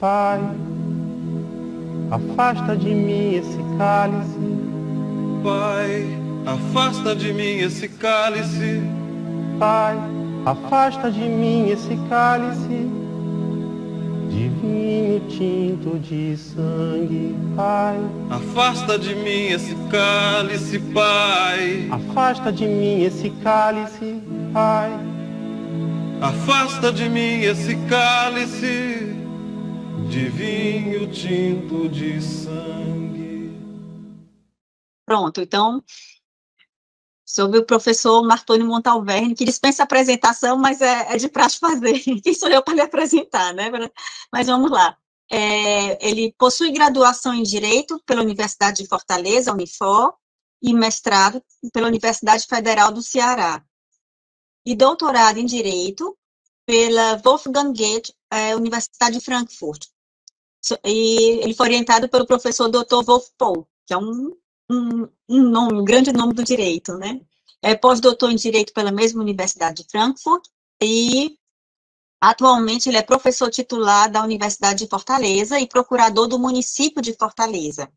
Pai, afasta de mim esse cálice. Pai, afasta de mim esse cálice. Pai, afasta de mim esse cálice de vinho tinto de sangue. Pai, afasta de mim esse cálice, Pai. Afasta de mim esse cálice, Pai. Afasta de mim esse cálice de vinho tinto de sangue. Pronto, então, sobre o professor Martônio Montalverne, que dispensa apresentação, mas é de praxe fazer. Quem sou eu para lhe apresentar, né? Mas vamos lá. Ele possui graduação em Direito pela Universidade de Fortaleza, Unifor, e mestrado pela Universidade Federal do Ceará. E doutorado em Direito pela Wolfgang Goethe, Universidade de Frankfurt. E ele foi orientado pelo professor Dr. Wolf Paul, que é um grande nome do direito, né? É pós-doutor em Direito pela mesma Universidade de Frankfurt e atualmente ele é professor titular da Universidade de Fortaleza e procurador do município de Fortaleza.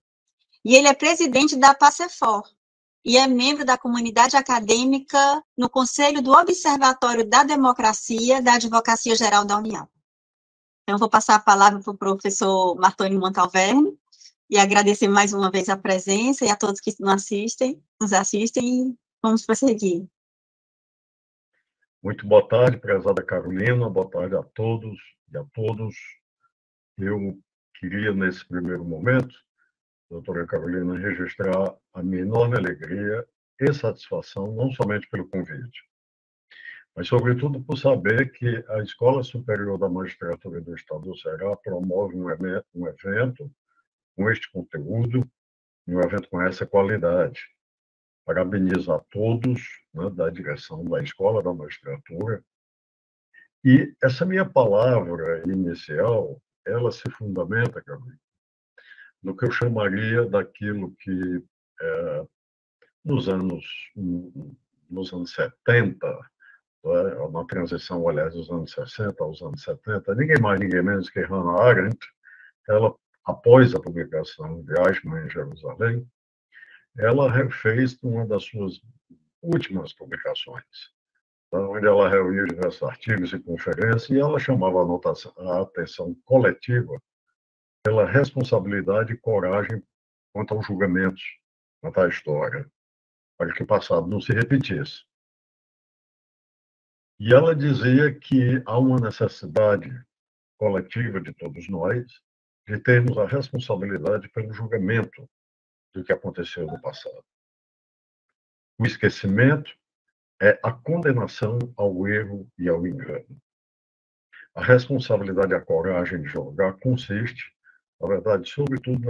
E ele é presidente da PACEFOR e é membro da comunidade acadêmica no Conselho do Observatório da Democracia da Advocacia Geral da União. Então, vou passar a palavra para o professor Martônio Montalverne e agradecer mais uma vez a presença e a todos que nos assistem e vamos prosseguir. Muito boa tarde, prezada Carolina, boa tarde a todos e a todos. Eu queria, nesse primeiro momento, doutora Carolina, registrar a minha enorme alegria e satisfação, não somente pelo convite, mas, sobretudo, por saber que a Escola Superior da Magistratura do Estado do Ceará promove um evento com este conteúdo, um evento com essa qualidade. Parabenizo a todos, né, da direção da Escola da Magistratura. E essa minha palavra inicial, ela se fundamenta, Carolina, no que eu chamaria daquilo que, nos anos 70, na transição, aliás, dos anos 60 aos anos 70, ninguém mais, ninguém menos que Hannah Arendt, ela, após a publicação de Eichmann em Jerusalém, ela refez uma das suas últimas publicações, onde ela reuniu diversos artigos e conferências, e ela chamava a atenção coletiva pela responsabilidade e coragem quanto aos julgamentos, quanto à história, para que o passado não se repetisse. E ela dizia que há uma necessidade coletiva de todos nós de termos a responsabilidade pelo julgamento do que aconteceu no passado. O esquecimento é a condenação ao erro e ao engano. A responsabilidade e a coragem de julgar consiste, na verdade, sobretudo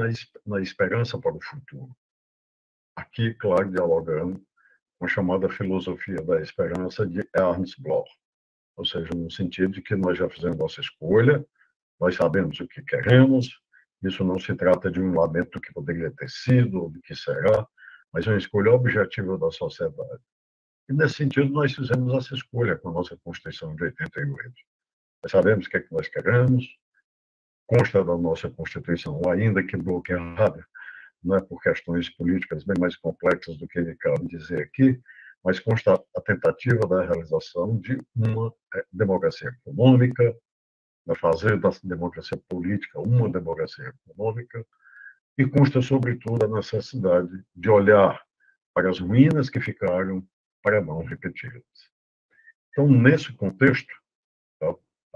na esperança para o futuro. Aqui, claro, dialogando com a chamada filosofia da esperança de Ernst Bloch, ou seja, no sentido de que nós já fizemos nossa escolha, nós sabemos o que queremos, isso não se trata de um lamento do que poderia ter sido ou do que será, mas é uma escolha objetiva da sociedade. E, nesse sentido, nós fizemos essa escolha com a nossa Constituição de 88. Nós sabemos o que é que nós queremos, consta da nossa Constituição, ainda que bloqueada, não é, por questões políticas bem mais complexas do que ele cabe dizer aqui, mas consta a tentativa da realização de uma democracia econômica, de fazer da democracia política uma democracia econômica, e consta, sobretudo, a necessidade de olhar para as ruínas que ficaram para não repeti-las. Então, nesse contexto,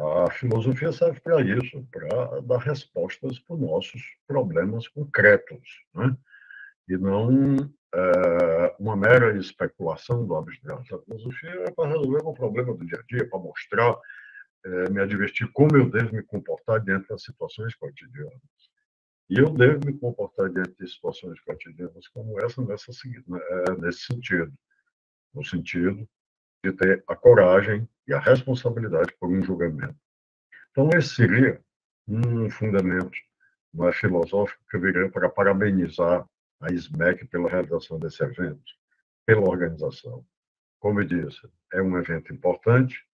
a filosofia serve para isso, para dar respostas para os nossos problemas concretos, né? E não uma mera especulação do abstrato. A filosofia é para resolver um problema do dia a dia, para mostrar, me advertir como eu devo me comportar diante das situações cotidianas. E eu devo me comportar diante de situações cotidianas como essa, nesse sentido, no sentido de ter a coragem e a responsabilidade por um julgamento. Então, esse seria um fundamento filosófico que eu viria para parabenizar a SMEC pela realização desse evento, pela organização. Como eu disse, é um evento importante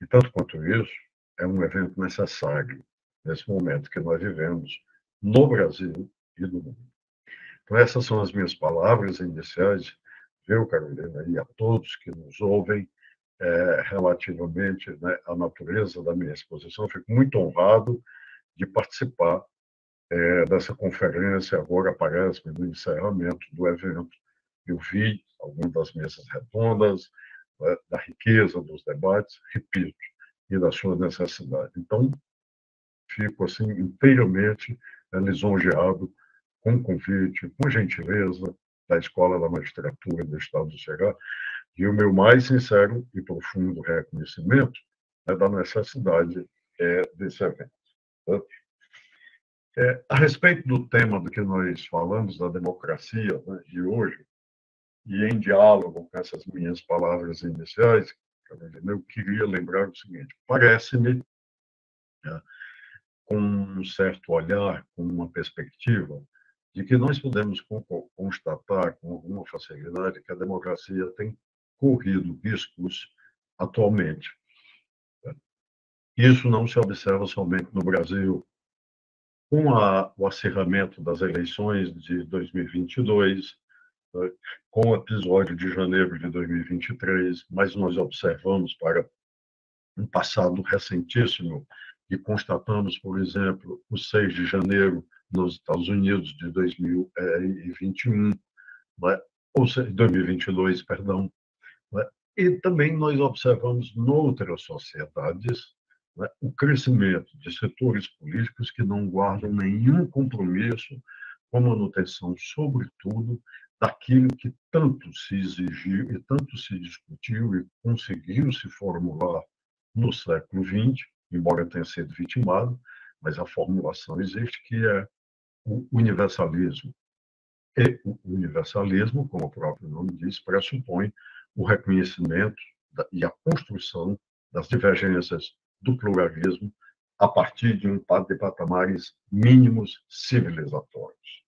e, tanto quanto isso, é um evento necessário. nesse momento que nós vivemos no Brasil e no mundo. Então, essas são as minhas palavras iniciais, viu, Carolina, e a todos que nos ouvem, relativamente, né, à natureza da minha exposição. Fico muito honrado de participar dessa conferência. Agora aparece no encerramento do evento. Eu vi algumas das mesas redondas, né, da riqueza dos debates, repito, e da sua necessidade. Então, fico assim inteiramente lisonjeado com o convite, com gentileza da Escola da Magistratura do Estado do Ceará, e o meu mais sincero e profundo reconhecimento da necessidade desse evento. A respeito do tema do que nós falamos, da democracia, né, de hoje, e em diálogo com essas minhas palavras iniciais, eu queria lembrar o seguinte: parece-me, né, com um certo olhar, com uma perspectiva, de que nós podemos constatar com alguma facilidade que a democracia tem corrido riscos atualmente. Isso não se observa somente no Brasil. Com o acirramento das eleições de 2022, com o episódio de janeiro de 2023, mas nós observamos para um passado recentíssimo e constatamos, por exemplo, o 6 de janeiro nos Estados Unidos de 2021, né? Ou seja, 2022, perdão. Né? E também nós observamos noutras sociedades, né, o crescimento de setores políticos que não guardam nenhum compromisso com a manutenção, sobretudo, daquilo que tanto se exigiu e tanto se discutiu e conseguiu se formular no século XX, embora tenha sido vitimado, mas a formulação existe, que é o universalismo. E o universalismo, como o próprio nome diz, pressupõe o reconhecimento e a construção das divergências do pluralismo a partir de patamares mínimos civilizatórios.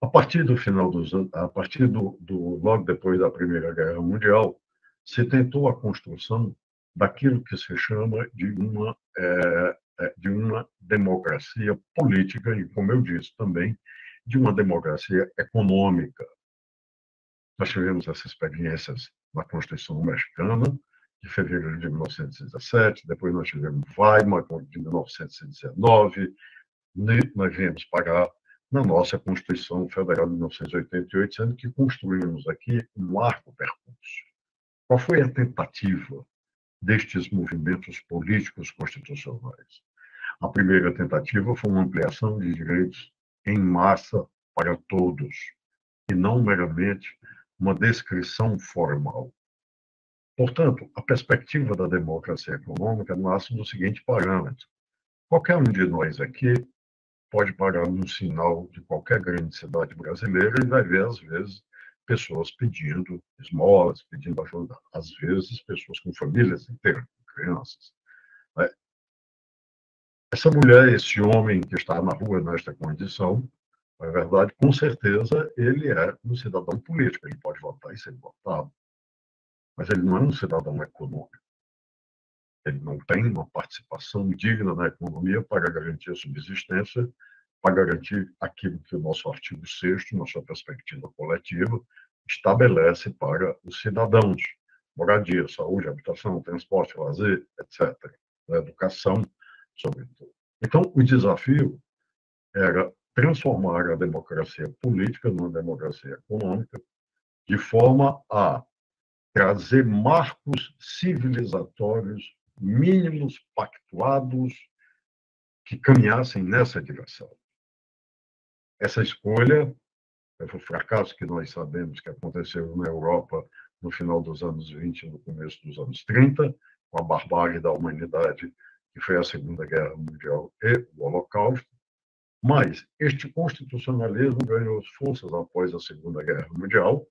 A partir do final logo depois da Primeira Guerra Mundial, se tentou a construção daquilo que se chama de uma democracia política e, como eu disse também, de uma democracia econômica. Nós tivemos essas experiências na Constituição Mexicana, de fevereiro de 1917, depois nós tivemos Weimar, de 1919, nós viemos parar na nossa Constituição Federal de 1988, sendo que construímos aqui um largo percurso. Qual foi a tentativa destes movimentos políticos constitucionais? A primeira tentativa foi uma ampliação de direitos em massa para todos, e não meramente uma descrição formal. Portanto, a perspectiva da democracia econômica nasce do seguinte parâmetro: qualquer um de nós aqui pode parar num sinal de qualquer grande cidade brasileira e vai ver, às vezes, pessoas pedindo esmolas, pedindo ajuda, às vezes, pessoas com famílias inteiras, com crianças. Essa mulher, esse homem que está na rua nesta condição, na verdade, com certeza, ele é um cidadão político, ele pode votar e ser votado, mas ele não é um cidadão econômico. Ele não tem uma participação digna na economia para garantir a subsistência, para garantir aquilo que o nosso artigo 6º, na sua perspectiva coletiva, estabelece para os cidadãos: moradia, saúde, habitação, transporte, lazer, etc., educação, sobretudo. Então, o desafio era transformar a democracia política numa democracia econômica, de forma a trazer marcos civilizatórios mínimos pactuados que caminhassem nessa direção. Essa escolha foi o fracasso que nós sabemos que aconteceu na Europa no final dos anos 20 e no começo dos anos 30, com a barbárie da humanidade, que foi a Segunda Guerra Mundial e o Holocausto. Mas este constitucionalismo ganhou forças após a Segunda Guerra Mundial,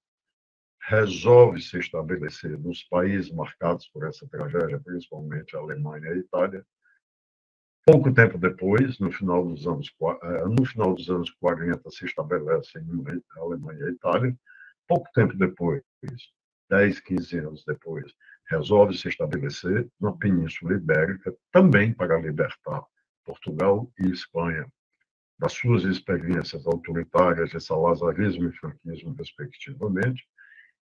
resolve se estabelecer nos países marcados por essa tragédia, principalmente a Alemanha e a Itália. Pouco tempo depois, no final dos anos 40, se estabelecem a Alemanha e a Itália. Pouco tempo depois, 10, 15 anos depois, resolve se estabelecer na Península Ibérica, também para libertar Portugal e Espanha, das suas experiências autoritárias de salazarismo e franquismo, respectivamente,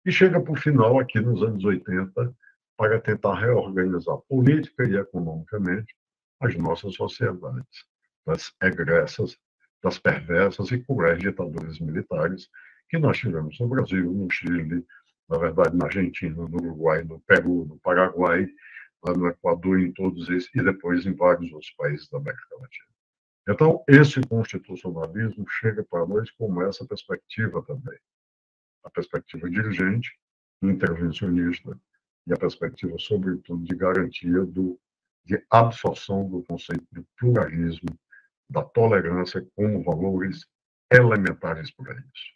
e chega para o final, aqui nos anos 80, para tentar reorganizar política e economicamente as nossas sociedades, das egressas, das perversas e cruéis ditaduras militares que nós tivemos no Brasil, no Chile, na verdade, na Argentina, no Uruguai, no Peru, no Paraguai, lá no Equador, em todos esses, e depois em vários outros países da América Latina. Então, esse constitucionalismo chega para nós como essa perspectiva também. A perspectiva dirigente, intervencionista, e a perspectiva, sobretudo, de garantia de absorção do conceito de pluralismo, da tolerância como valores elementares para isso.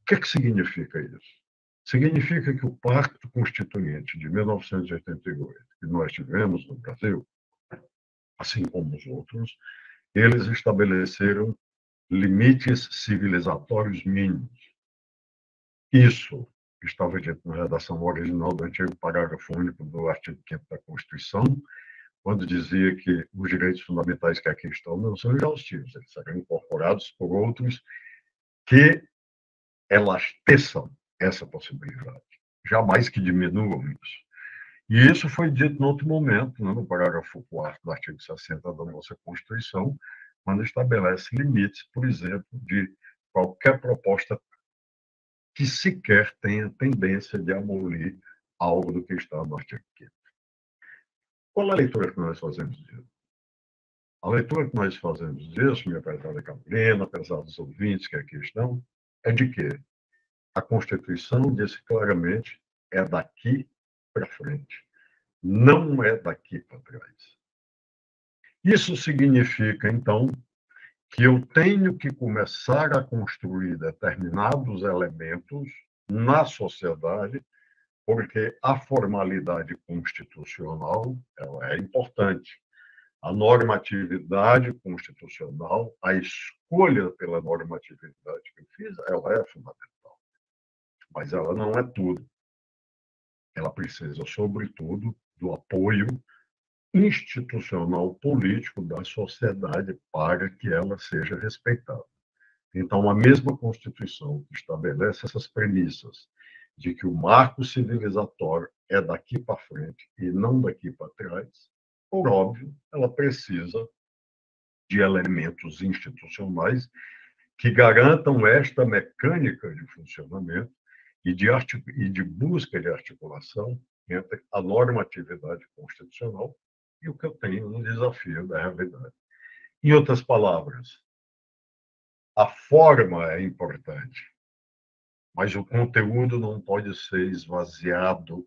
O que significa isso? Significa que o Pacto Constituinte de 1988, que nós tivemos no Brasil, assim como os outros, eles estabeleceram limites civilizatórios mínimos. Isso estava dito na redação original do antigo parágrafo único do artigo 5º da Constituição, quando dizia que os direitos fundamentais que aqui estão não são exaustivos, eles serão incorporados por outros que elasteçam essa possibilidade, jamais que diminuam isso. E isso foi dito em outro momento, né, no parágrafo 4º do artigo 60 da nossa Constituição, quando estabelece limites, por exemplo, de qualquer proposta que sequer tenha tendência de abolir algo do que está no artigo 5º. Qual a leitura que nós fazemos disso? A leitura que nós fazemos disso, minha prezada Carolina, apesar dos ouvintes que aqui estão, é de que a Constituição disse claramente é daqui para frente, não é daqui para trás. Isso significa, então, que eu tenho que começar a construir determinados elementos na sociedade, porque a formalidade constitucional ela é importante. A normatividade constitucional, a escolha pela normatividade que eu fiz, ela é fundamental. Mas ela não é tudo. Ela precisa, sobretudo, do apoio institucional político da sociedade para que ela seja respeitada. Então, a mesma Constituição que estabelece essas premissas de que o marco civilizatório é daqui para frente e não daqui para trás, por óbvio, ela precisa de elementos institucionais que garantam esta mecânica de funcionamento e de busca de articulação entre a normatividade constitucional e o que eu tenho no desafio da realidade. Em outras palavras, a forma é importante, mas o conteúdo não pode ser esvaziado,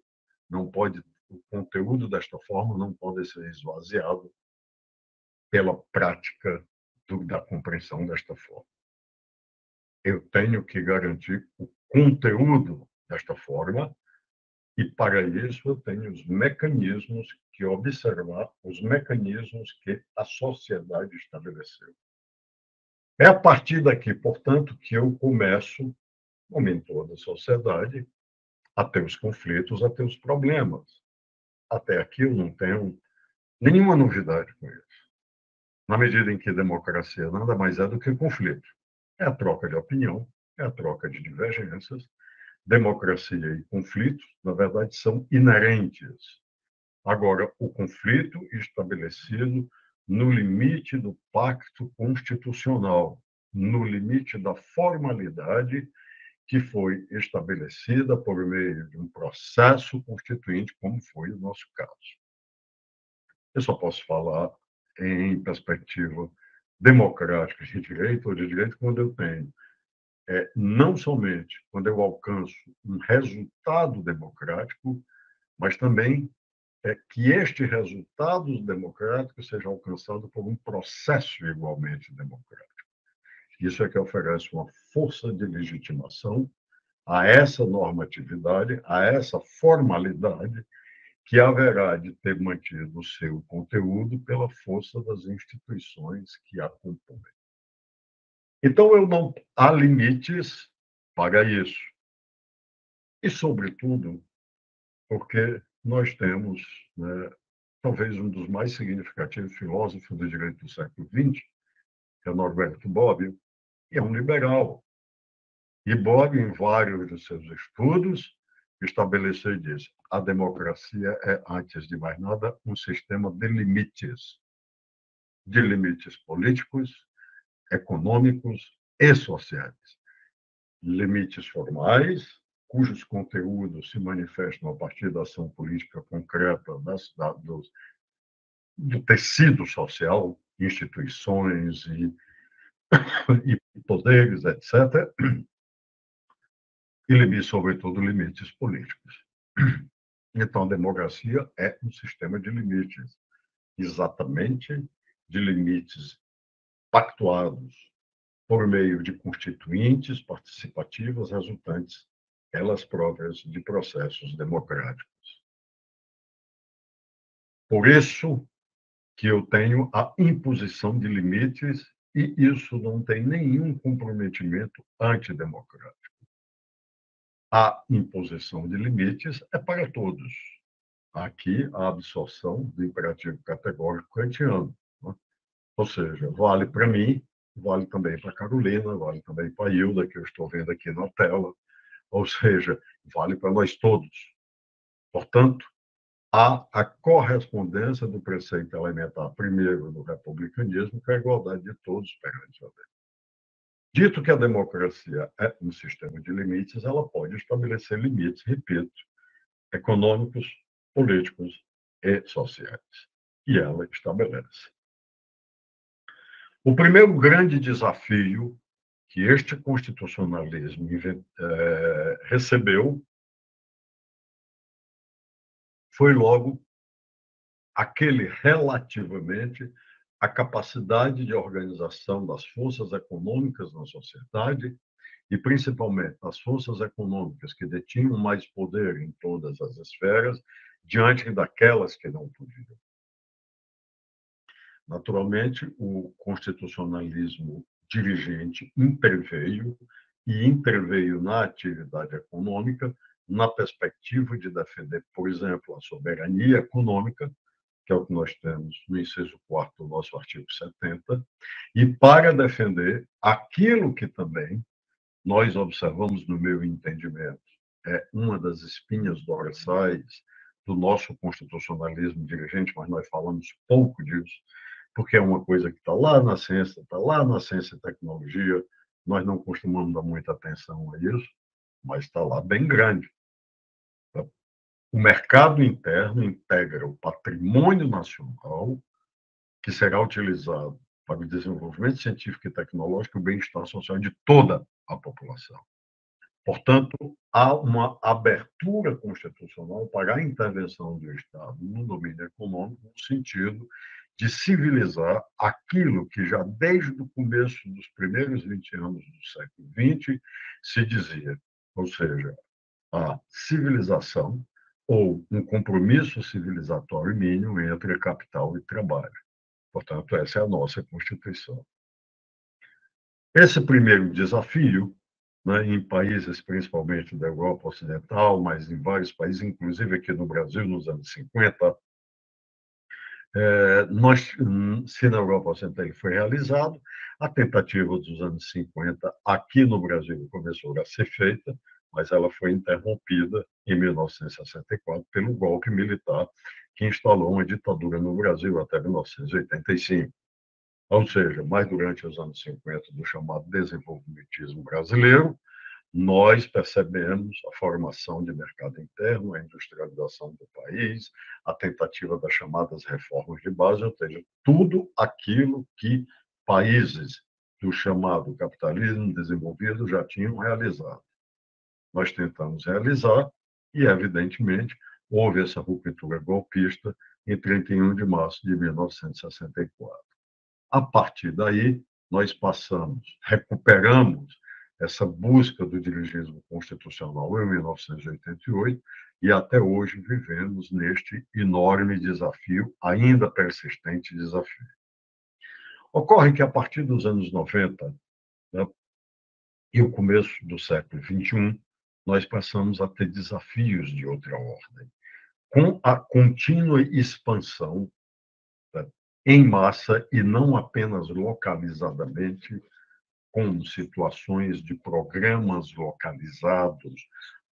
o conteúdo desta forma não pode ser esvaziado pela prática da compreensão desta forma. Eu tenho que garantir o conteúdo desta forma e, para isso, eu tenho os mecanismos que observar, os mecanismos que a sociedade estabeleceu. É a partir daqui, portanto, que eu começo, como em toda a sociedade, a ter os conflitos, a ter os problemas. Até aqui eu não tenho nenhuma novidade com isso. Na medida em que democracia nada mais é do que conflito. É a troca de opinião, é a troca de divergências. Democracia e conflito, na verdade, são inerentes. Agora, o conflito estabelecido no limite do pacto constitucional, no limite da formalidade que foi estabelecida por meio de um processo constituinte, como foi o nosso caso. Eu só posso falar em perspectiva democrática de direito ou de direito quando eu tenho não somente quando eu alcanço um resultado democrático, mas também que este resultado democrático seja alcançado por um processo igualmente democrático. Isso é que oferece uma força de legitimação a essa normatividade, a essa formalidade, que haverá de ter mantido o seu conteúdo pela força das instituições que a compõem. Então, há limites para isso. E, sobretudo, porque nós temos talvez um dos mais significativos filósofos do direito do século XX, que é Norberto Bobbio, e é um liberal. E Bobbio, em vários de seus estudos, estabeleceu e disse: a democracia é, antes de mais nada, um sistema de limites políticos, econômicos e sociais. Limites formais, cujos conteúdos se manifestam a partir da ação política concreta do tecido social, instituições e poderes, etc., e limites, sobretudo, limites políticos. Então, a democracia é um sistema de limites, exatamente de limites pactuados por meio de constituintes participativas resultantes, elas próprias, de processos democráticos. Por isso que eu tenho a imposição de limites, e isso não tem nenhum comprometimento antidemocrático. A imposição de limites é para todos. Aqui, a absorção do imperativo categórico kantiano. Né? Ou seja, vale para mim, vale também para Carolina, vale também para a Hilda, que eu estou vendo aqui na tela. Ou seja, vale para nós todos. Portanto, há a correspondência do preceito elementar primeiro do republicanismo, que é a igualdade de todos perante a lei. Dito que a democracia é um sistema de limites, ela pode estabelecer limites, repito, econômicos, políticos e sociais. E ela estabelece. O primeiro grande desafio que este constitucionalismo recebeu foi logo aquele relativamente à capacidade de organização das forças econômicas na sociedade e, principalmente, das forças econômicas que detinham mais poder em todas as esferas, diante daquelas que não podiam. Naturalmente, o constitucionalismo dirigente interveio na atividade econômica, na perspectiva de defender, por exemplo, a soberania econômica, que é o que nós temos no inciso 4º do nosso artigo 70, e para defender aquilo que também nós observamos, no meu entendimento, é uma das espinhas dorsais do nosso constitucionalismo dirigente, mas nós falamos pouco disso, porque é uma coisa que está lá na ciência e tecnologia, nós não costumamos dar muita atenção a isso, mas está lá bem grande. O mercado interno integra o patrimônio nacional, que será utilizado para o desenvolvimento científico e tecnológico e o bem-estar social de toda a população. Portanto, há uma abertura constitucional para a intervenção do Estado no domínio econômico, no sentido de civilizar aquilo que já desde o começo dos primeiros 20 anos do século XX se dizia, ou seja, a civilização ou um compromisso civilizatório mínimo entre capital e trabalho. Portanto, essa é a nossa Constituição. Esse primeiro desafio, né, em países principalmente da Europa Ocidental, mas em vários países, inclusive aqui no Brasil, nos anos 50, se na Europa Ocidental ele foi realizado, a tentativa dos anos 50 aqui no Brasil começou a ser feita, mas ela foi interrompida em 1964 pelo golpe militar que instalou uma ditadura no Brasil até 1985. Ou seja, mais durante os anos 50 do chamado desenvolvimentismo brasileiro, nós percebemos a formação de mercado interno, a industrialização do país, a tentativa das chamadas reformas de base, ou seja, tudo aquilo que países do chamado capitalismo desenvolvido já tinham realizado. Nós tentamos realizar e, evidentemente, houve essa ruptura golpista em 31 de março de 1964. A partir daí, nós recuperamos essa busca do dirigismo constitucional em 1988 e até hoje vivemos neste enorme desafio, ainda persistente desafio. Ocorre que a partir dos anos 90, né, e o começo do século XXI, nós passamos a ter desafios de outra ordem. com a contínua expansão, né, em massa e não apenas localizadamente, com situações de programas localizados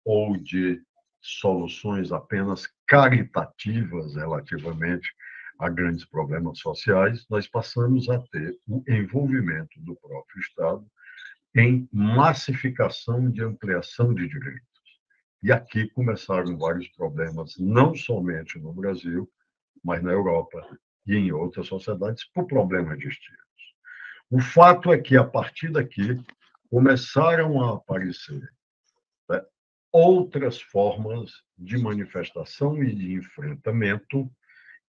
ou de soluções apenas caritativas relativamente a grandes problemas sociais, nós passamos a ter o envolvimento do próprio Estado em massificação de ampliação de direitos. E aqui começaram vários problemas, não somente no Brasil, mas na Europa e em outras sociedades, por problemas distintos. O fato é que, a partir daqui, começaram a aparecer, né, outras formas de manifestação e de enfrentamento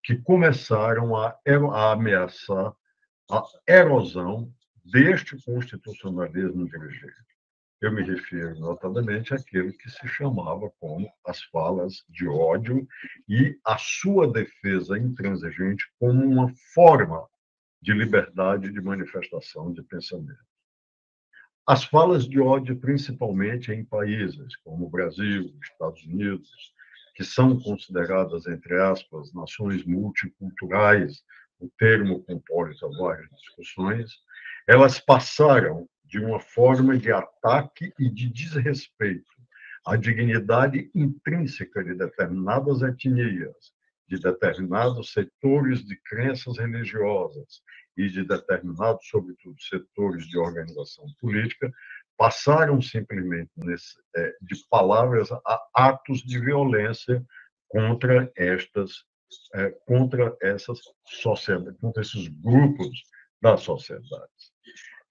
que começaram a ameaçar a erosão deste constitucionalismo dirigido. Eu me refiro, notadamente, àquele que se chamava como as falas de ódio e a sua defesa intransigente como uma forma de liberdade de manifestação de pensamento. As falas de ódio, principalmente em países como o Brasil, Estados Unidos, que são consideradas, entre aspas, nações multiculturais, o termo comporta várias discussões, elas passaram de uma forma de ataque e de desrespeito à dignidade intrínseca de determinadas etnias, de determinados setores de crenças religiosas e de determinados, sobretudo, setores de organização política, passaram simplesmente de palavras a atos de violência contra essas sociedades, contra esses grupos das sociedades.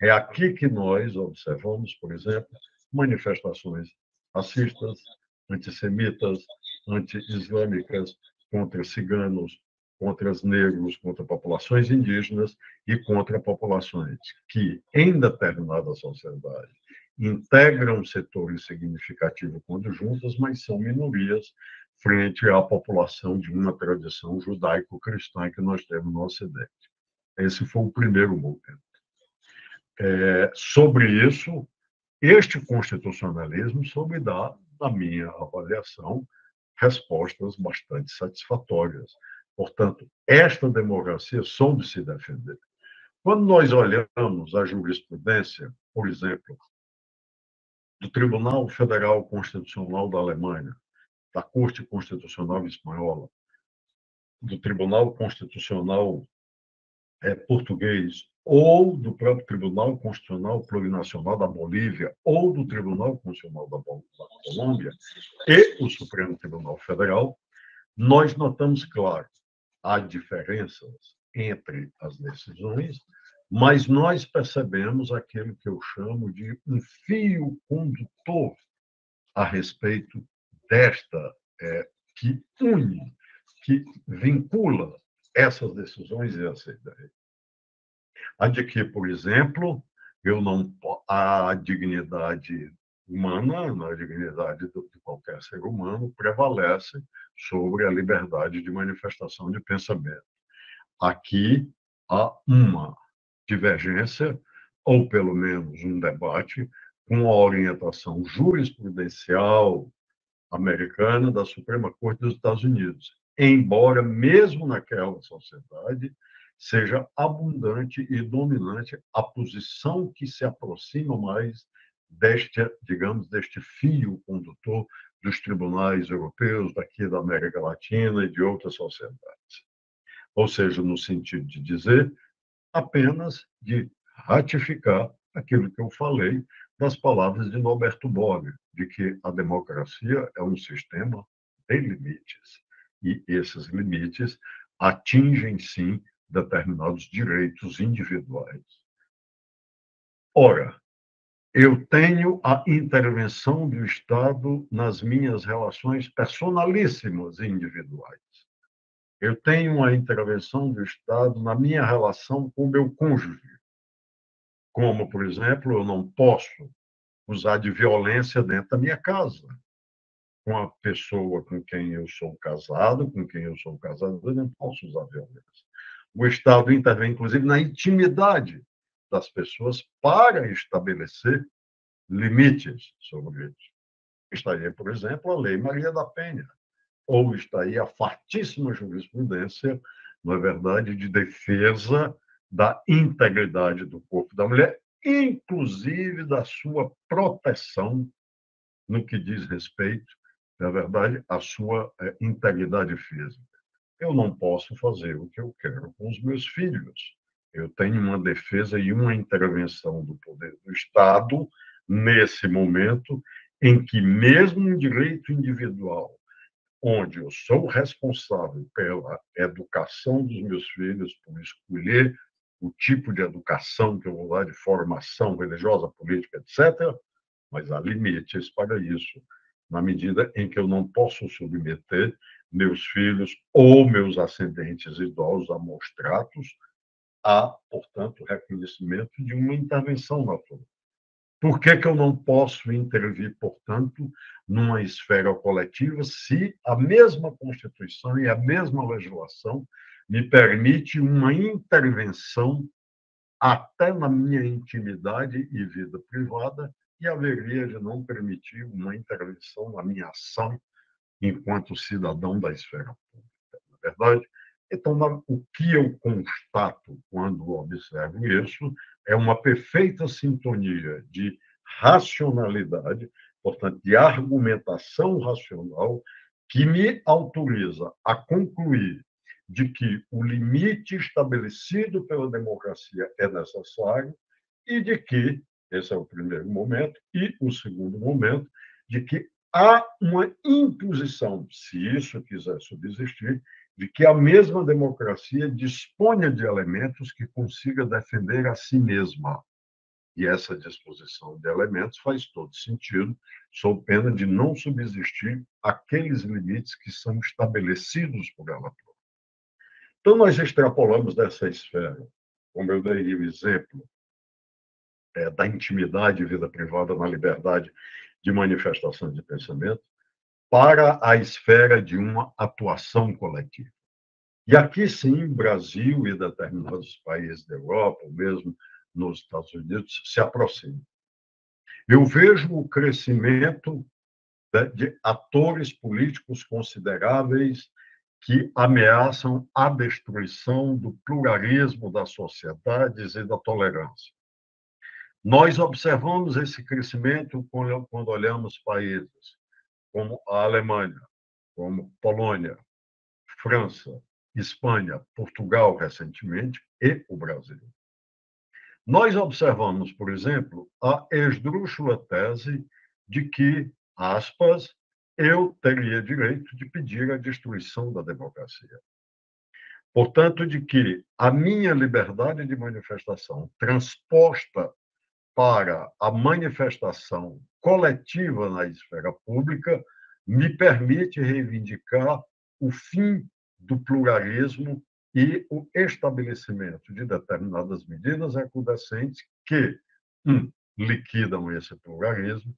É aqui que nós observamos, por exemplo, manifestações racistas, antissemitas, anti-islâmicas, contra ciganos, contra os negros, contra populações indígenas e contra populações que, em determinada sociedade, integram setores significativos quando juntas, mas são minorias frente à população de uma tradição judaico-cristã que nós temos no Ocidente. Esse foi o primeiro movimento. Sobre isso, este constitucionalismo soube dar, na minha avaliação, respostas bastante satisfatórias. Portanto, esta democracia soube se defender. Quando nós olhamos a jurisprudência, por exemplo, do Tribunal Federal Constitucional da Alemanha, da Corte Constitucional Espanhola, do Tribunal Constitucional português, ou do próprio Tribunal Constitucional Plurinacional da Bolívia, ou do Tribunal Constitucional da Colômbia, e o Supremo Tribunal Federal, nós notamos, claro, há diferenças entre as decisões, mas nós percebemos aquilo que eu chamo de um fio condutor a respeito desta, que une, que vincula essas decisões e essa ideia. A de que, por exemplo, a dignidade humana, a dignidade de qualquer ser humano, prevalece sobre a liberdade de manifestação de pensamento. Aqui há uma divergência, ou pelo menos um debate, com a orientação jurisprudencial americana da Suprema Corte dos Estados Unidos, embora, mesmo naquela sociedade, seja abundante e dominante a posição que se aproxima mais deste fio condutor dos tribunais europeus, daqui da América Latina e de outras sociedades. Ou seja, no sentido de dizer apenas de ratificar aquilo que eu falei das palavras de Norberto Bobbio, de que a democracia é um sistema de limites, e esses limites atingem, sim, determinados direitos individuais. Ora, eu tenho a intervenção do Estado nas minhas relações personalíssimas e individuais. Eu tenho a intervenção do Estado na minha relação com o meu cônjuge. Como, por exemplo, eu não posso usar de violência dentro da minha casa. Com a pessoa com quem eu sou casado, eu não posso usar violência. O Estado intervém, inclusive, na intimidade das pessoas para estabelecer limites sobre isso. Estaria, por exemplo, a Lei Maria da Penha, ou está aí a fartíssima jurisprudência, não é verdade, de defesa da integridade do corpo da mulher, inclusive da sua proteção no que diz respeito, na verdade, à sua integridade física. Eu não posso fazer o que eu quero com os meus filhos. Eu tenho uma defesa e uma intervenção do poder do Estado nesse momento em que, mesmo um direito individual, onde eu sou responsável pela educação dos meus filhos, por escolher o tipo de educação que eu vou dar, de formação religiosa, política, etc., mas há limites para isso, na medida em que eu não posso submeter meus filhos ou meus ascendentes idosos a maus tratos, há, portanto, reconhecimento de uma intervenção natural. Por que eu não posso intervir, portanto, numa esfera coletiva se a mesma Constituição e a mesma legislação me permite uma intervenção até na minha intimidade e vida privada, e haveria de não permitir uma intervenção na minha ação enquanto cidadão da esfera pública, não é verdade? Então, o que eu constato quando observo isso é uma perfeita sintonia de racionalidade, portanto, de argumentação racional, que me autoriza a concluir de que o limite estabelecido pela democracia é necessário e de que, esse é o primeiro momento, e o segundo momento, de que há uma imposição, se isso quiser subsistir, de que a mesma democracia disponha de elementos que consiga defender a si mesma. E essa disposição de elementos faz todo sentido, sob pena de não subsistir aqueles limites que são estabelecidos por ela própria. Então, nós extrapolamos dessa esfera, como eu dei o exemplo da intimidade e vida privada na liberdade de manifestação de pensamento, para a esfera de uma atuação coletiva. E aqui, sim, Brasil e determinados países da Europa, ou mesmo nos Estados Unidos, se aproximam. Eu vejo o crescimento de atores políticos consideráveis que ameaçam a destruição do pluralismo das sociedades e da tolerância. Nós observamos esse crescimento quando olhamos países como a Alemanha, como Polônia, França, Espanha, Portugal recentemente e o Brasil. Nós observamos, por exemplo, a esdrúxula tese de que, aspas, eu teria direito de pedir a destruição da democracia. Portanto, de que a minha liberdade de manifestação, transposta para a manifestação coletiva na esfera pública, me permite reivindicar o fim do pluralismo e o estabelecimento de determinadas medidas recrudescentes que, liquidam esse pluralismo,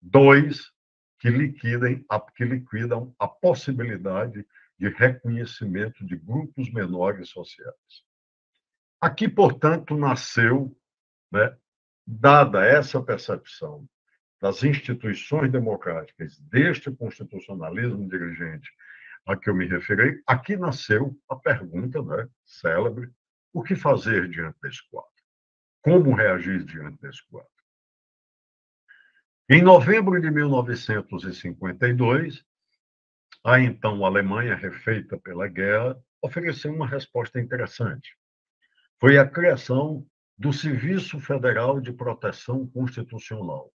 dois, que liquidam a possibilidade de reconhecimento de grupos menores sociais. Aqui, portanto, nasceu, dada essa percepção das instituições democráticas, deste constitucionalismo dirigente a que eu me referi, aqui nasceu a pergunta, célebre, o que fazer diante desse quadro? Como reagir diante desse quadro? Em novembro de 1952, a então Alemanha, refeita pela guerra, ofereceu uma resposta interessante. Foi a criação do Serviço Federal de Proteção Constitucional.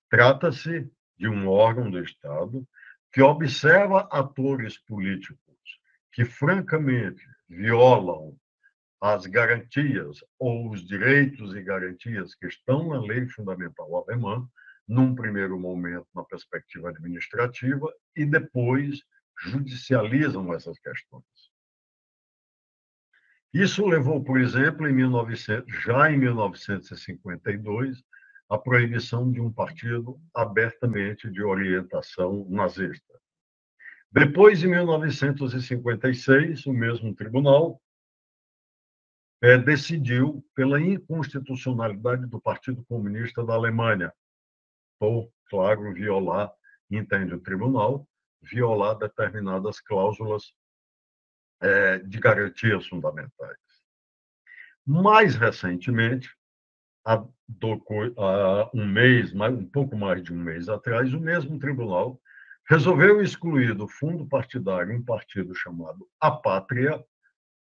Trata-se de um órgão do Estado que observa atores políticos que, francamente, violam as garantias ou os direitos e garantias que estão na lei fundamental alemã, num primeiro momento na perspectiva administrativa, e depois judicializam essas questões. Isso levou, por exemplo, já em 1952, a proibição de um partido abertamente de orientação nazista. Depois, em 1956, o mesmo tribunal decidiu pela inconstitucionalidade do Partido Comunista da Alemanha, por, claro, violar, entende o tribunal, violar determinadas cláusulas de garantias fundamentais. Mais recentemente, há um mês, um pouco mais de um mês atrás, o mesmo tribunal resolveu excluir do fundo partidário um partido chamado A Pátria,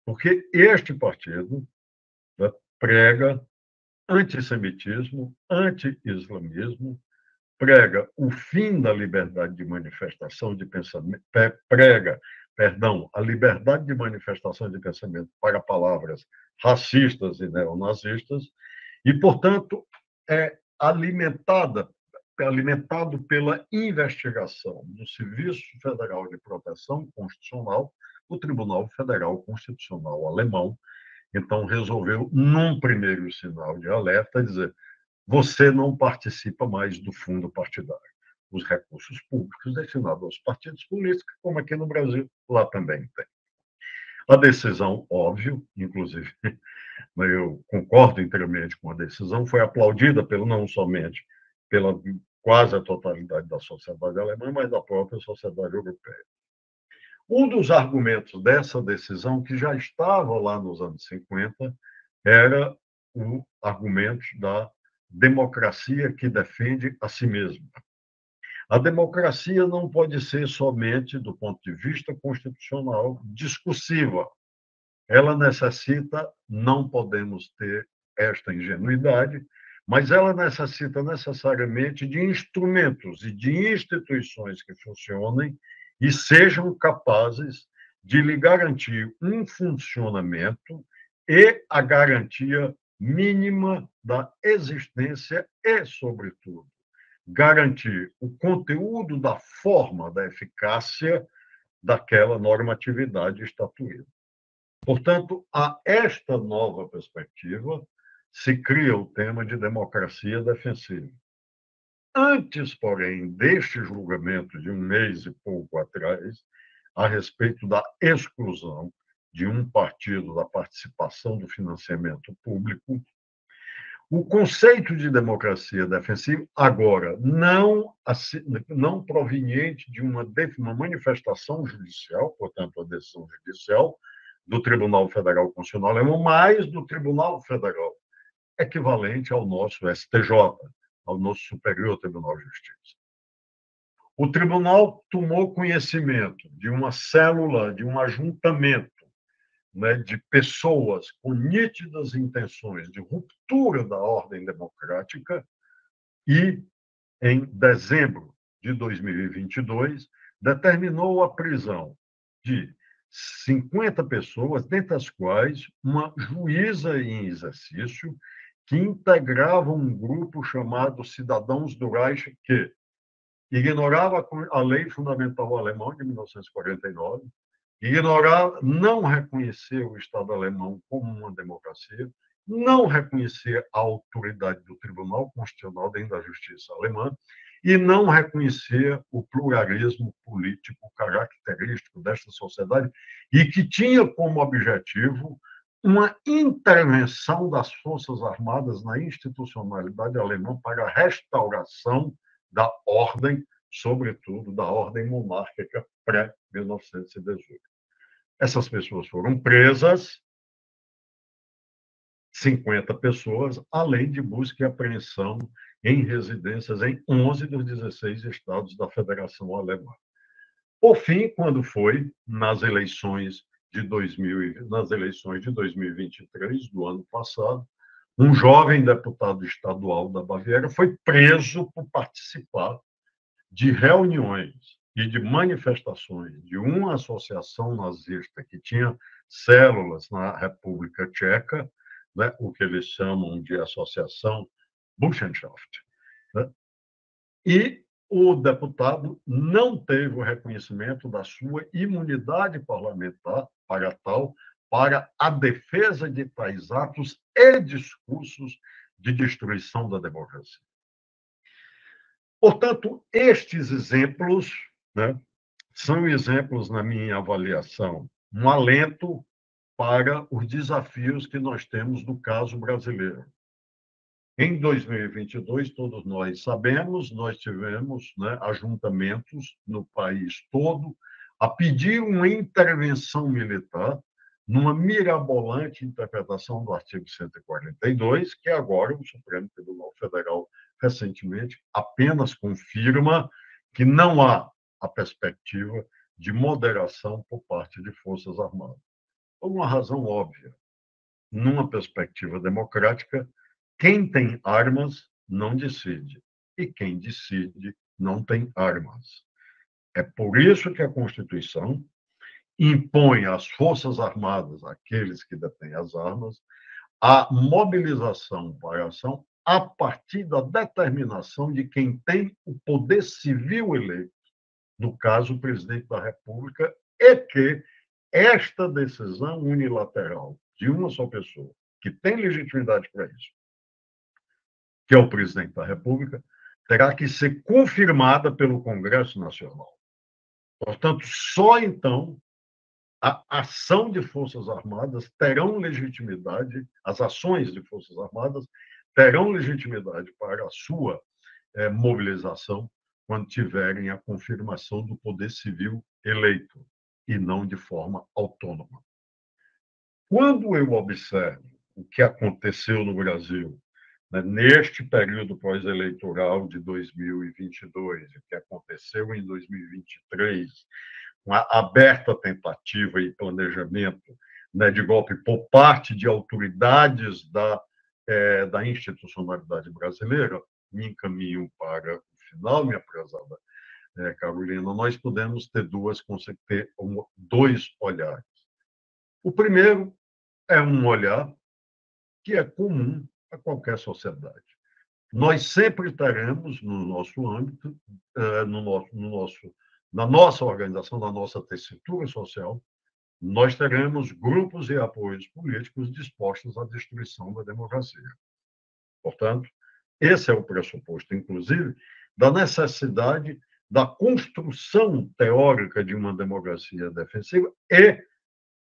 porque este partido, né, prega antissemitismo, anti-islamismo, prega o fim da liberdade de manifestação de pensamento, prega, perdão, a liberdade de manifestação de pensamento para palavras racistas e neonazistas, e, portanto, é alimentado pela investigação do Serviço Federal de Proteção Constitucional, o Tribunal Federal Constitucional Alemão. Então, resolveu, num primeiro sinal de alerta, dizer: você não participa mais do fundo partidário. Os recursos públicos destinados aos partidos políticos, como aqui no Brasil, lá também tem. A decisão, óbvio, inclusive, eu concordo inteiramente com a decisão, foi aplaudida não somente pela quase a totalidade da sociedade alemã, mas da própria sociedade europeia. Um dos argumentos dessa decisão, que já estava lá nos anos 50, era o argumento da democracia que defende a si mesma. A democracia não pode ser somente, do ponto de vista constitucional, discursiva. Ela necessita, não podemos ter esta ingenuidade, mas ela necessita necessariamente de instrumentos e de instituições que funcionem e sejam capazes de lhe garantir um funcionamento e a garantia mínima da existência e, sobretudo, garantir o conteúdo da forma da eficácia daquela normatividade estatuída. Portanto, a esta nova perspectiva se cria o tema de democracia defensiva. Antes, porém, deste julgamento de um mês e pouco atrás, a respeito da exclusão de um partido da participação do financiamento público, o conceito de democracia defensiva, agora, não proveniente de uma manifestação judicial, portanto, a decisão judicial do Tribunal Federal Constitucional Alemão, mas do Tribunal Federal, equivalente ao nosso STJ, ao nosso Superior Tribunal de Justiça. O tribunal tomou conhecimento de uma célula, de um ajuntamento, né, de pessoas com nítidas intenções de ruptura da ordem democrática e, em dezembro de 2022, determinou a prisão de 50 pessoas, dentre as quais uma juíza em exercício que integrava um grupo chamado Cidadãos do Reich, que ignorava a lei fundamental alemã de 1949, não reconhecia o Estado alemão como uma democracia, não reconhecia a autoridade do Tribunal Constitucional dentro da justiça alemã e não reconhecia o pluralismo político característico desta sociedade e que tinha como objetivo uma intervenção das Forças Armadas na institucionalidade alemã para a restauração da ordem, sobretudo da ordem monárquica pré-1918. Essas pessoas foram presas, 50 pessoas, além de busca e apreensão em residências em 11 dos 16 estados da Federação Alemã. Por fim, quando foi nas eleições de 2023, do ano passado, um jovem deputado estadual da Baviera foi preso por participar de reuniões e de manifestações de uma associação nazista que tinha células na República Tcheca, né, o que eles chamam de associação Burschenschaft, né? E o deputado não teve o reconhecimento da sua imunidade parlamentar para a defesa de tais atos e discursos de destruição da democracia. Portanto, estes exemplos, né, são exemplos, na minha avaliação, um alento para os desafios que nós temos no caso brasileiro. Em 2022, todos nós sabemos, nós tivemos, né, ajuntamentos no país todo a pedir uma intervenção militar numa mirabolante interpretação do artigo 142, que agora o Supremo Tribunal Federal, recentemente, apenas confirma que não há a perspectiva de moderação por parte de Forças Armadas. Por uma razão óbvia. Numa perspectiva democrática, quem tem armas não decide, e quem decide não tem armas. É por isso que a Constituição impõe às Forças Armadas, aqueles que detêm as armas, a mobilização para a ação a partir da determinação de quem tem o poder civil eleito, no caso, o presidente da República, e que esta decisão unilateral de uma só pessoa, que tem legitimidade para isso, que é o presidente da República, terá que ser confirmada pelo Congresso Nacional. Portanto, só então a ação de Forças Armadas terão legitimidade, as ações de Forças Armadas terão legitimidade para a sua mobilização quando tiverem a confirmação do poder civil eleito, e não de forma autônoma. Quando eu observo o que aconteceu no Brasil, né, neste período pós-eleitoral de 2022, o que aconteceu em 2023, uma aberta tentativa e planejamento, né, de golpe por parte de autoridades da institucionalidade brasileira, me encaminho para o final, minha prezada Carolina, nós podemos ter dois olhares. O primeiro é um olhar que é comum a qualquer sociedade. Nós sempre teremos, no nosso âmbito, na nossa organização, na nossa tessitura social, nós teremos grupos e apoios políticos dispostos à destruição da democracia. Portanto, esse é o pressuposto, inclusive, da necessidade da construção teórica de uma democracia defensiva e,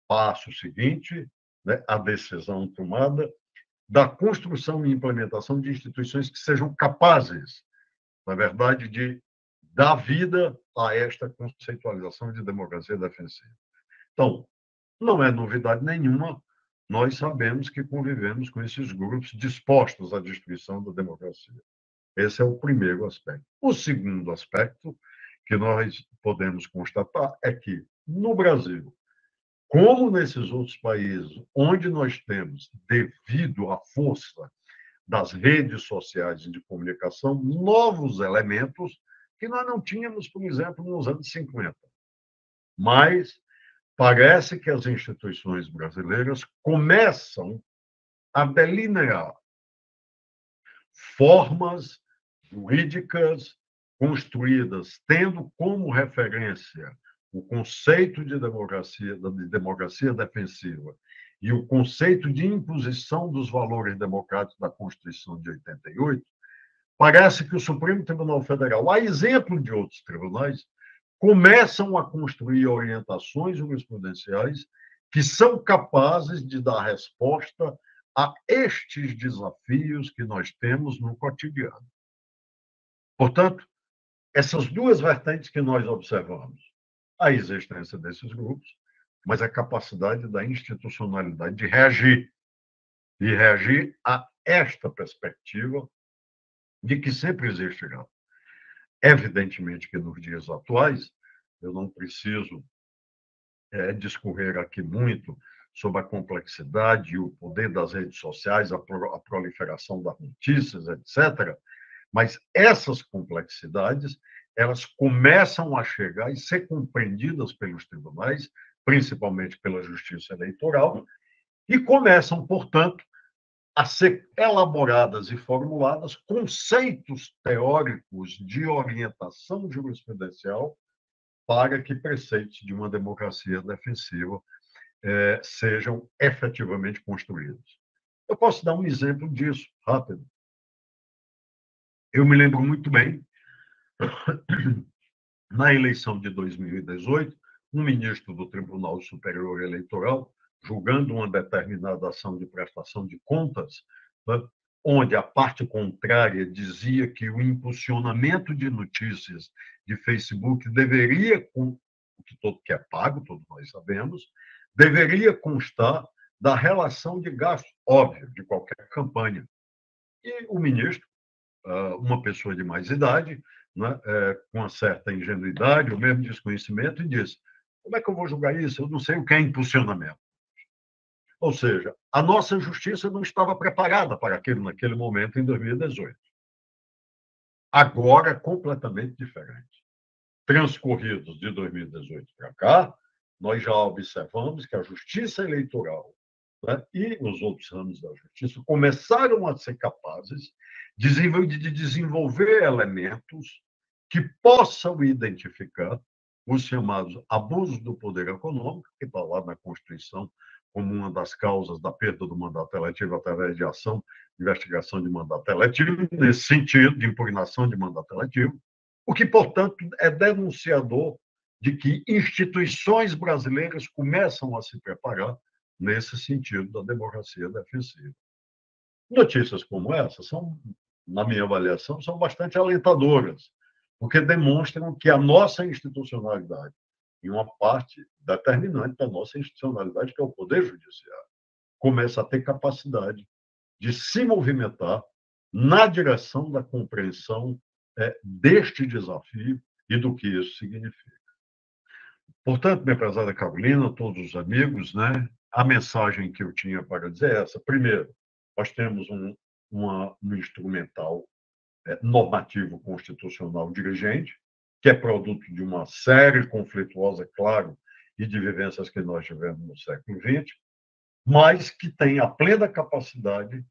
passo seguinte, né, a decisão tomada da construção e implementação de instituições que sejam capazes, na verdade, de dar vida a esta conceitualização de democracia defensiva. Então, não é novidade nenhuma, nós sabemos que convivemos com esses grupos dispostos à destruição da democracia. Esse é o primeiro aspecto. O segundo aspecto que nós podemos constatar é que, no Brasil, como nesses outros países, onde nós temos, devido à força das redes sociais de comunicação, novos elementos que nós não tínhamos, por exemplo, nos anos 50. Mas parece que as instituições brasileiras começam a delinear formas jurídicas construídas tendo como referência o conceito de democracia defensiva e o conceito de imposição dos valores democráticos da Constituição de 88, parece que o Supremo Tribunal Federal, a exemplo de outros tribunais, começam a construir orientações jurisprudenciais que são capazes de dar resposta a estes desafios que nós temos no cotidiano. Portanto, essas duas vertentes que nós observamos, a existência desses grupos, mas a capacidade da institucionalidade de reagir a esta perspectiva de que sempre existirá. Evidentemente que nos dias atuais, eu não preciso discorrer aqui muito sobre a complexidade e o poder das redes sociais, a proliferação das notícias, etc., mas essas complexidades, elas começam a chegar e ser compreendidas pelos tribunais, principalmente pela Justiça Eleitoral, e começam, portanto, a ser elaboradas e formuladas conceitos teóricos de orientação jurisprudencial para que preceitos de uma democracia defensiva sejam efetivamente construídos. Eu posso dar um exemplo disso, rápido. Eu me lembro muito bem, na eleição de 2018, um ministro do Tribunal Superior Eleitoral, julgando uma determinada ação de prestação de contas, né, onde a parte contrária dizia que o impulsionamento de notícias de Facebook deveria, que é pago, todos nós sabemos, deveria constar da relação de gasto, óbvio, de qualquer campanha. E o ministro, uma pessoa de mais idade, né, com uma certa ingenuidade, ou mesmo desconhecimento, e disse: como é que eu vou julgar isso? Eu não sei o que é impulsionamento. Ou seja, a nossa justiça não estava preparada para aquilo naquele momento, em 2018. Agora, completamente diferente. Transcorridos de 2018 para cá, nós já observamos que a justiça eleitoral, né, e os outros ramos da justiça começaram a ser capazes de desenvolver elementos que possam identificar os chamados abusos do poder econômico, que está lá na Constituição como uma das causas da perda do mandato eletivo através de ação de investigação de mandato eletivo, nesse sentido, de impugnação de mandato eletivo, o que, portanto, é denunciador de que instituições brasileiras começam a se preparar nesse sentido da democracia defensiva. Notícias como essa são, na minha avaliação, são bastante alentadoras, porque demonstram que a nossa institucionalidade, e uma parte determinante da nossa institucionalidade, que é o Poder Judiciário, começa a ter capacidade de se movimentar na direção da compreensão deste desafio e do que isso significa. Portanto, minha prezada Carolina, todos os amigos, né, a mensagem que eu tinha para dizer é essa. Primeiro, nós temos um instrumental normativo constitucional dirigente, que é produto de uma série conflituosa, claro, e de vivências que nós tivemos no século XX, mas que tem a plena capacidade,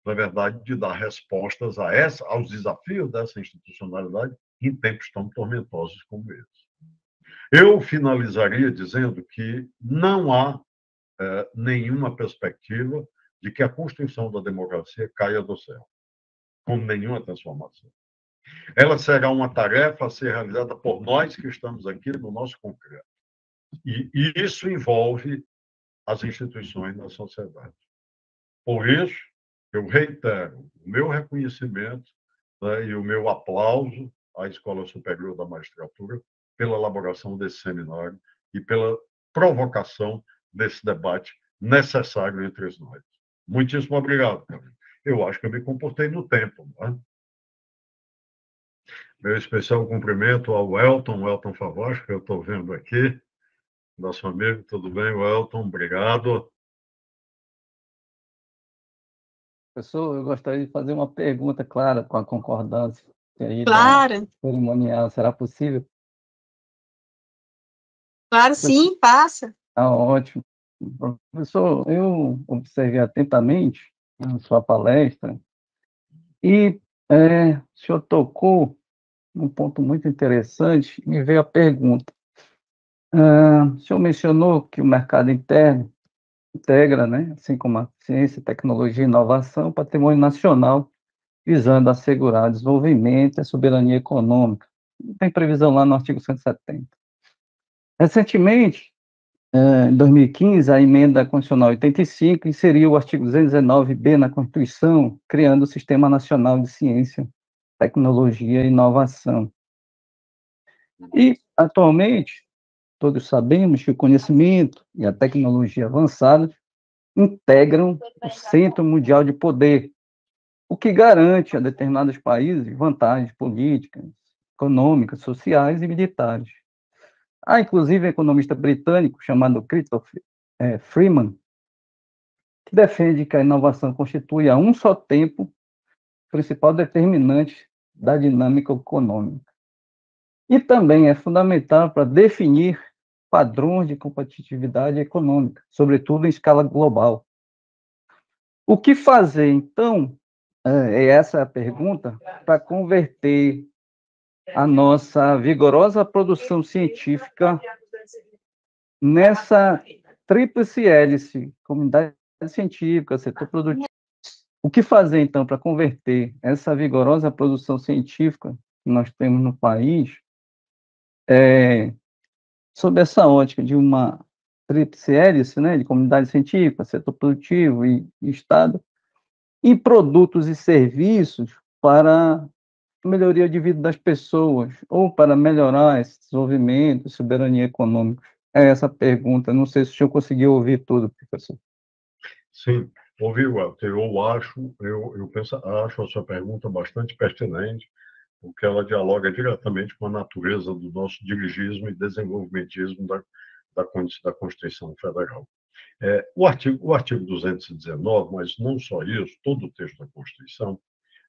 na verdade, de dar respostas aos desafios dessa institucionalidade em tempos tão tormentosos como esse. Eu finalizaria dizendo que não há nenhuma perspectiva de que a construção da democracia caia do céu, como nenhuma transformação. Ela será uma tarefa a ser realizada por nós que estamos aqui no nosso concreto. E isso envolve as instituições da sociedade. Por isso, eu reitero o meu reconhecimento, né, e o meu aplauso à Escola Superior da Magistratura pela elaboração desse seminário e pela provocação desse debate necessário entre nós. Muitíssimo obrigado, Carlos. Eu acho que eu me comportei no tempo. Né? Meu especial cumprimento ao Elton Favosch, que eu estou vendo aqui, nosso amigo, tudo bem, Elton? Obrigado. Professor, eu gostaria de fazer uma pergunta, claro, com a concordância aí Claro. da cerimonial. Será possível? Claro, sim, passa. Ah, ótimo. Professor, eu observei atentamente a sua palestra e o senhor tocou num ponto muito interessante e me veio a pergunta. O senhor mencionou que o mercado interno integra, né, assim como a ciência, tecnologia e inovação, o patrimônio nacional, visando assegurar o desenvolvimento e a soberania econômica. Tem previsão lá no artigo 170. Recentemente, em 2015, a emenda constitucional 85 inseriu o artigo 219b na Constituição, criando o Sistema Nacional de Ciência, Tecnologia e Inovação. E, atualmente, todos sabemos que o conhecimento e a tecnologia avançada integram o Centro Mundial de Poder, o que garante a determinados países vantagens políticas, econômicas, sociais e militares. Há, inclusive, um economista britânico chamado Christopher Freeman, que defende que a inovação constitui, a um só tempo, o principal determinante da dinâmica econômica. E também é fundamental para definir padrões de competitividade econômica, sobretudo em escala global. O que fazer, então, essa é a pergunta, para converter a nossa vigorosa produção científica nessa tríplice hélice, comunidade científica, setor produtivo. O que fazer, então, para converter essa vigorosa produção científica que nós temos no país, sob essa ótica de uma tríplice hélice, né, de comunidade científica, setor produtivo e Estado, em produtos e serviços para melhoria de vida das pessoas, ou para melhorar esse desenvolvimento, soberania econômica? É essa a pergunta. Não sei se o senhor conseguiu ouvir tudo, professor. Sim, ouvi, Walter. Acho a sua pergunta bastante pertinente, porque ela dialoga diretamente com a natureza do nosso dirigismo e desenvolvimentismo da Constituição Federal. O artigo 219, mas não só isso, todo o texto da Constituição,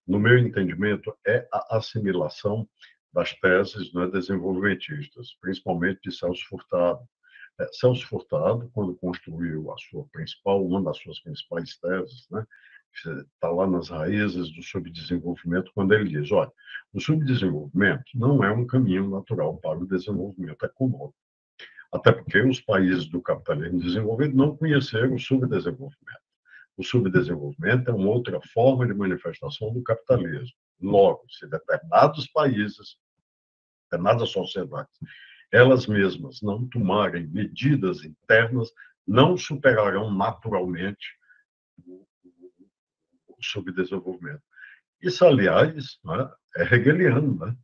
no meu entendimento, é a assimilação das teses, né, desenvolvimentistas, principalmente de Celso Furtado. Celso Furtado, quando construiu uma das suas principais teses, né, está lá nas raízes do subdesenvolvimento, quando ele diz, olha, o subdesenvolvimento não é um caminho natural para o desenvolvimento econômico, até porque os países do capitalismo desenvolvido não conheceram o subdesenvolvimento. O subdesenvolvimento é uma outra forma de manifestação do capitalismo. Logo, se determinados países, determinadas sociedades, elas mesmas não tomarem medidas internas, não superarão naturalmente o subdesenvolvimento. Isso, aliás, né, é hegeliano, né?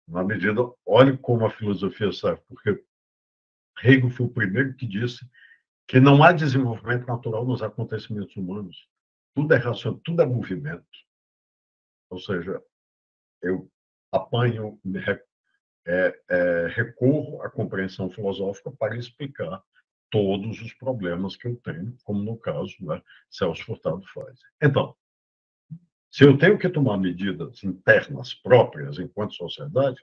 Na medida, olhe como a filosofia serve, porque Hegel foi o primeiro que disse que não há desenvolvimento natural nos acontecimentos humanos. Tudo é racional, tudo é movimento. Ou seja, eu apanho, recorro à compreensão filosófica para explicar todos os problemas que eu tenho, como no caso, né, Celso Furtado faz. Então, se eu tenho que tomar medidas internas próprias enquanto sociedade,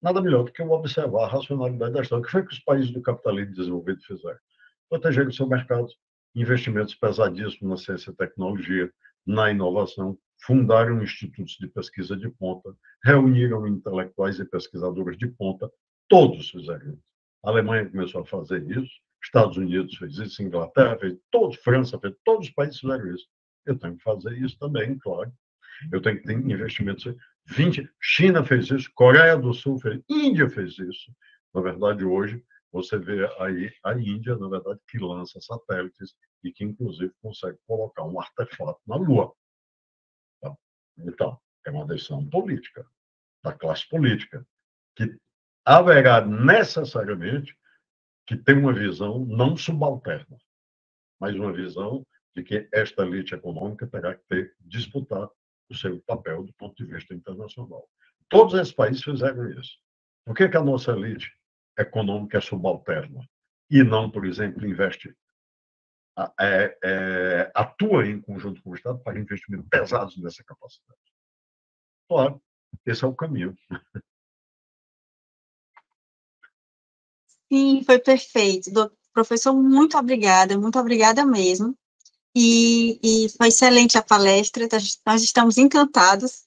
nada melhor do que eu observar a racionalidade da história. O que foi que os países do capitalismo desenvolvido fizeram? Proteger o seu mercado, investimentos pesadíssimos na ciência e tecnologia, na inovação, fundaram institutos de pesquisa de ponta, reuniram intelectuais e pesquisadores de ponta, todos fizeram isso. A Alemanha começou a fazer isso, Estados Unidos fez isso, Inglaterra fez, França fez, todos os países fizeram isso. Eu tenho que fazer isso também, claro. Eu tenho que ter investimentos. China fez isso, Coreia do Sul fez, Índia fez isso. Na verdade, hoje, você vê aí a Índia, na verdade, que lança satélites e que, inclusive, consegue colocar um artefato na Lua. Então, é uma decisão política, da classe política, que haverá necessariamente que ter uma visão não subalterna, mas uma visão de que esta elite econômica terá que disputar o seu papel do ponto de vista internacional. Todos esses países fizeram isso. Por que a nossa elite econômica é subalterna e não, por exemplo, atua em conjunto com o Estado para investimentos pesados nessa capacidade? Claro, esse é o caminho. Sim, foi perfeito. Professor, muito obrigada mesmo. E foi excelente a palestra, nós estamos encantados.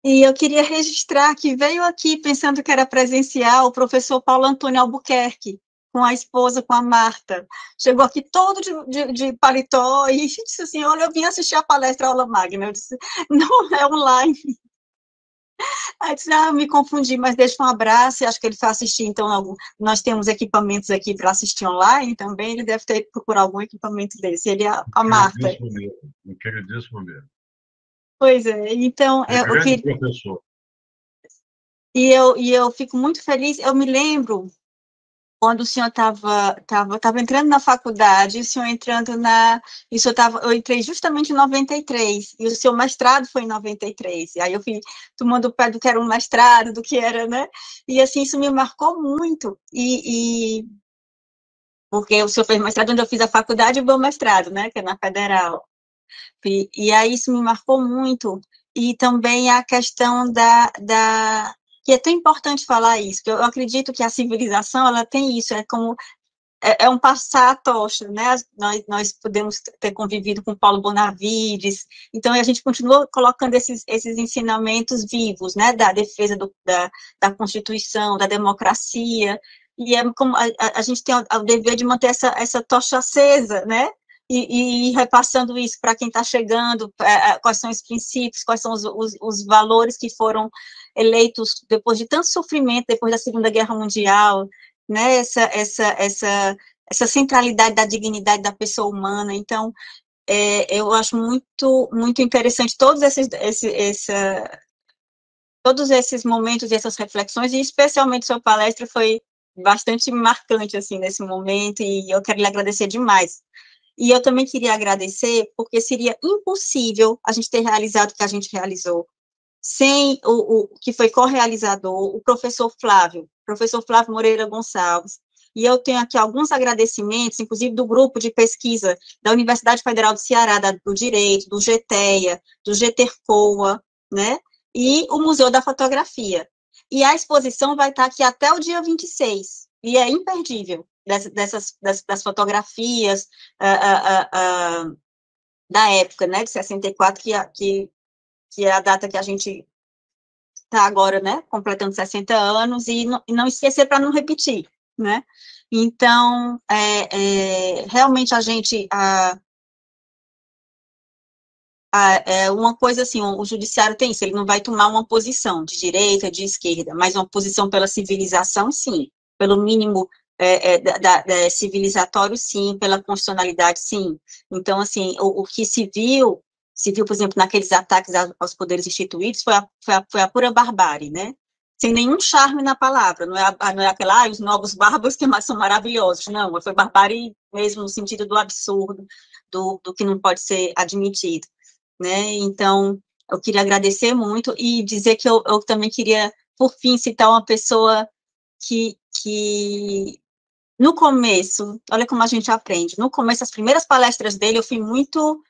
E eu queria registrar que veio aqui, pensando que era presencial, o professor Paulo Antônio Albuquerque, com a esposa, com a Marta. Chegou aqui todo de paletó e disse assim, olha, eu vim assistir a palestra aula magna. Eu disse, não, é online. Aí disse, me confundi, mas deixa um abraço, e acho que ele foi assistir, então, nós temos equipamentos aqui para assistir online também, ele deve ter procurado algum equipamento desse, ele, a Marta. Um queridíssimo mesmo. Pois é, então... grande professor. E eu fico muito feliz, eu me lembro, quando o senhor estava entrando na faculdade, o senhor entrando eu entrei justamente em 93, e o seu mestrado foi em 93, e aí eu fui tomando o pé do que era um mestrado, do que era, né, e assim, isso me marcou muito, porque o senhor fez mestrado onde eu fiz a faculdade e o meu mestrado, né, que é na Federal, e aí isso me marcou muito, e também a questão que é tão importante falar isso, que eu acredito que a civilização, ela tem isso, é um passar a tocha, né, nós podemos ter convivido com Paulo Bonavides, então a gente continua colocando esses ensinamentos vivos, né, da defesa da Constituição, da democracia, e é como a gente tem o dever de manter essa tocha acesa, né, e repassando isso para quem está chegando, quais são os princípios, quais são os valores que foram eleitos depois de tanto sofrimento, depois da Segunda Guerra Mundial, né, essa centralidade da dignidade da pessoa humana. Então, eu acho muito interessante todos esses momentos e essas reflexões, e especialmente sua palestra foi bastante marcante, assim, nesse momento, e eu quero lhe agradecer demais. E eu também queria agradecer, porque seria impossível a gente ter realizado o que a gente realizou sem o que foi co-realizador, o professor Flávio Moreira Gonçalves. E eu tenho aqui alguns agradecimentos, inclusive do grupo de pesquisa da Universidade Federal do Ceará, do Direito, do GTEA, do GTERCOA, né? E o Museu da Fotografia. E a exposição vai estar aqui até o dia 26, e é imperdível, das fotografias da época, né, de 64, que é a data que a gente está agora, né, completando 60 anos, e não esquecer para não repetir, né. Então, realmente a gente... uma coisa assim, o judiciário tem isso, ele não vai tomar uma posição de direita, de esquerda, mas uma posição pela civilização, sim, pelo mínimo civilizatório, sim, pela constitucionalidade, sim. Então, assim, o que se viu, por exemplo, naqueles ataques aos poderes instituídos, foi a pura barbárie, né? Sem nenhum charme na palavra, não é aquela, os novos bárbaros que são maravilhosos, não, foi barbárie mesmo no sentido do absurdo, do que não pode ser admitido. Né? Então, eu queria agradecer muito e dizer que eu também queria, por fim, citar uma pessoa que no começo, olha como a gente aprende, no começo, as primeiras palestras dele, eu fui muito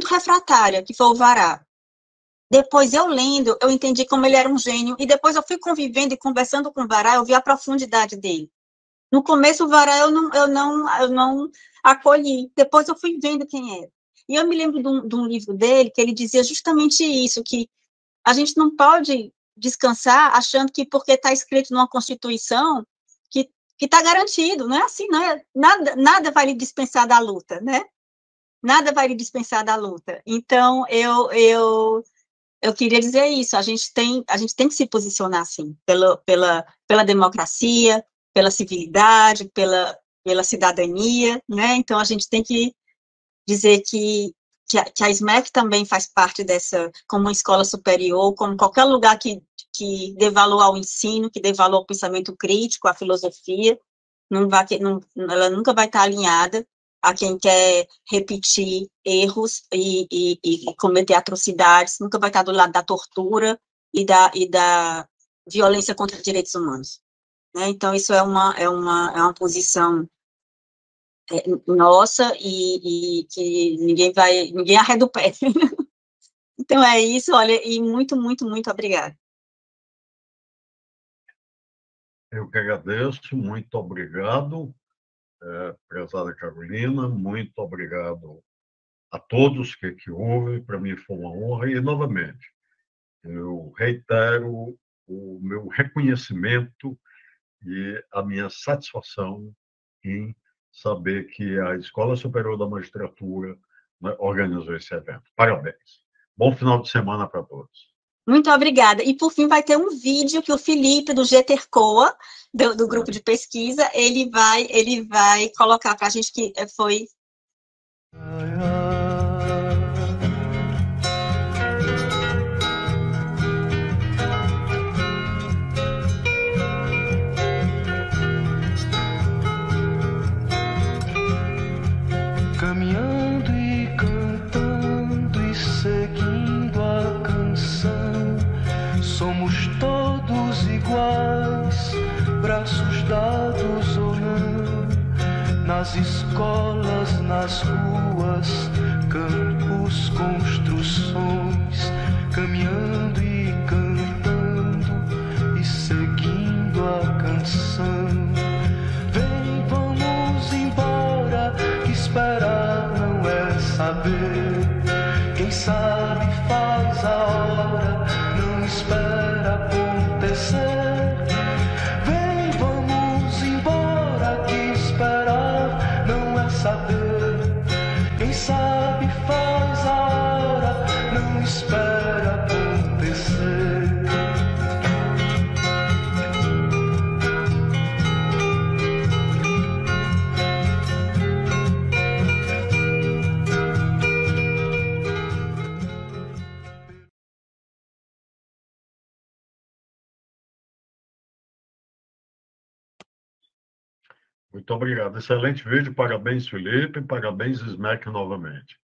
refratária, que foi o Vará. Depois, eu lendo, eu entendi como ele era um gênio, e depois eu fui convivendo e conversando com o Vará, eu vi a profundidade dele. No começo, o Vará eu não acolhi, depois eu fui vendo quem era. E eu me lembro de um livro dele, que ele dizia justamente isso, que a gente não pode descansar achando que porque está escrito numa Constituição, que está garantido, não é assim, não é? Nada vai lhe dispensar da luta, né? Nada vai lhe dispensar da luta. Então, eu queria dizer isso, a gente tem que se posicionar, assim, pela democracia, pela civilidade, pela cidadania, né? Então, a gente tem que dizer que a SMEC também faz parte dessa, como uma escola superior, como qualquer lugar que dê valor ao ensino, que dê valor ao pensamento crítico, à filosofia, ela nunca vai estar alinhada a quem quer repetir erros e cometer atrocidades, nunca vai estar do lado da tortura e da violência contra os direitos humanos. Né? Então, isso é uma posição nossa, e que ninguém arreda o pé. Então é isso, olha, e muito, muito, muito obrigada. Eu que agradeço, muito obrigado, prezada Carolina, muito obrigado a todos que ouvem, para mim foi uma honra, e novamente, eu reitero o meu reconhecimento e a minha satisfação em saber que a Escola Superior da Magistratura, né, organizou esse evento. Parabéns. Bom final de semana para todos. Muito obrigada. E, por fim, vai ter um vídeo que o Felipe, do GTERCOA, do grupo de pesquisa, ele vai colocar para a gente, que foi... Caminhando e cantando e seguindo a canção, somos todos iguais, braços dados ou não, nas escolas, nas ruas, campos, construções, caminhando e cantando e seguindo a canção. Vem, vamos embora, que esperar não é saber. Quem sabe faz a hora, não espera acontecer. Vem, vamos embora, que esperar não é saber. Quem sabe faz a hora, não espera acontecer. Muito obrigado. Excelente vídeo. Parabéns, Felipe. Parabéns, SMEC, novamente.